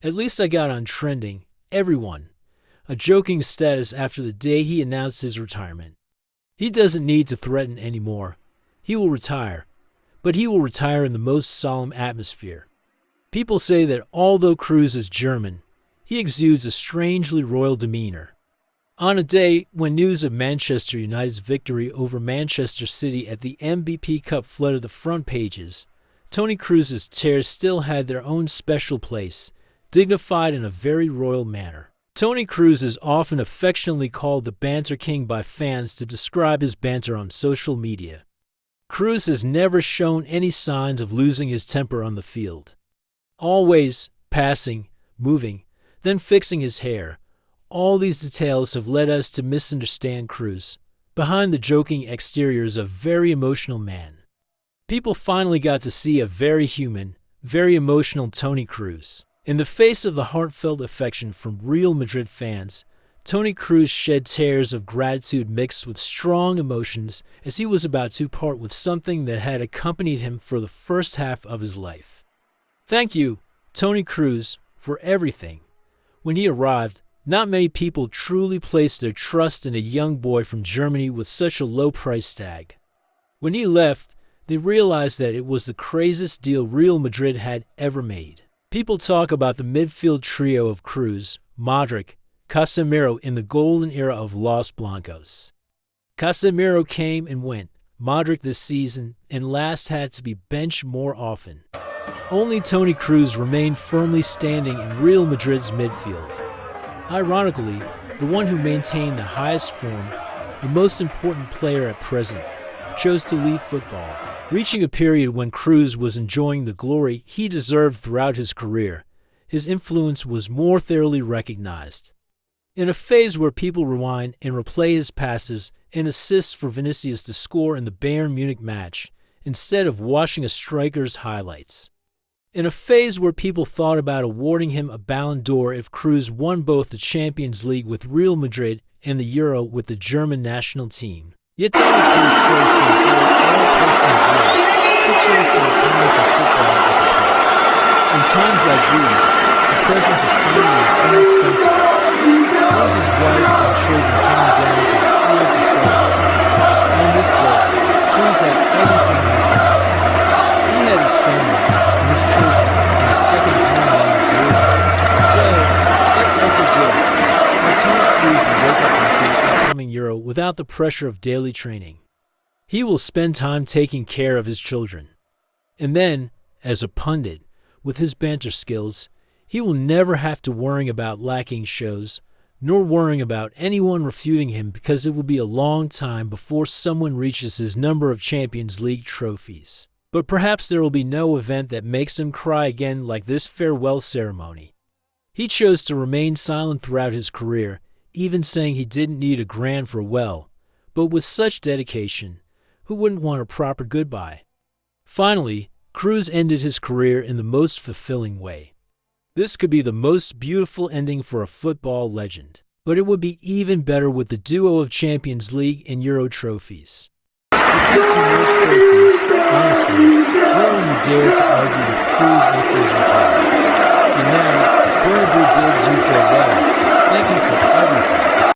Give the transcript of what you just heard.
At least I got on trending, everyone. A joking status after the day he announced his retirement. He doesn't need to threaten anymore. He will retire, but he will retire in the most solemn atmosphere. People say that although Kroos is German, he exudes a strangely royal demeanor. On a day when news of Manchester United's victory over Manchester City at the mbap Cup flooded the front pages, Toni Kroos' tears still had their own special place, dignified in a very royal manner. Toni Kroos is often affectionately called the Banter King by fans to describe his banter on social media. Kroos has never shown any signs of losing his temper on the field. Always passing, moving, then fixing his hair. All these details have led us to misunderstand Kroos, behind the joking exteriors of a very emotional man. People finally got to see a very human, very emotional Toni Kroos. In the face of the heartfelt affection from Real Madrid fans, Toni Kroos shed tears of gratitude mixed with strong emotions as he was about to part with something that had accompanied him for the first half of his life. Thank you, Toni Kroos, for everything. When he arrived, not many people truly placed their trust in a young boy from Germany with such a low price tag. When he left, they realized that it was the craziest deal Real Madrid had ever made. People talk about the midfield trio of Kroos, Modric, Casemiro in the golden era of Los Blancos. Casemiro came and went, Modric this season, and last had to be benched more often. Only Toni Kroos remained firmly standing in Real Madrid's midfield. Ironically, the one who maintained the highest form, the most important player at present, chose to leave football, reaching a period when Kroos was enjoying the glory he deserved throughout his career. His influence was more thoroughly recognized. In a phase where people rewind and replay his passes and assists for Vinicius to score in the Bayern Munich match, instead of watching a striker's highlights. In a phase where people thought about awarding him a Ballon d'Or if Kroos won both the Champions League with Real Madrid and the Euro with the German national team. Yet Toni Kroos chose to avoid all personal glory. He chose to retire from football at the peak. In times like these, the presence of family is indispensable. Kroos' wife and children came down to the field to celebrate. On this day, Kroos had everything in his hands. He had his family and his children and his second homeland Europe. Well, that's also good. But Toni Kroos will wake up after the upcoming Euro without the pressure of daily training. He will spend time taking care of his children. And then, as a pundit, with his banter skills, he will never have to worry about lacking shows, nor worrying about anyone refuting him because it will be a long time before someone reaches his number of Champions League trophies. But perhaps there will be no event that makes him cry again like this farewell ceremony. He chose to remain silent throughout his career, even saying he didn't need a grand farewell. But with such dedication, who wouldn't want a proper goodbye? Finally, Kroos ended his career in the most fulfilling way. This could be the most beautiful ending for a football legend, but it would be even better with the duo of Champions League and Euro trophies. With these two world trophies, honestly, no one would dare to argue with Kroos after his retirement. And now, Bernabeu bids you farewell. Thank you for everything.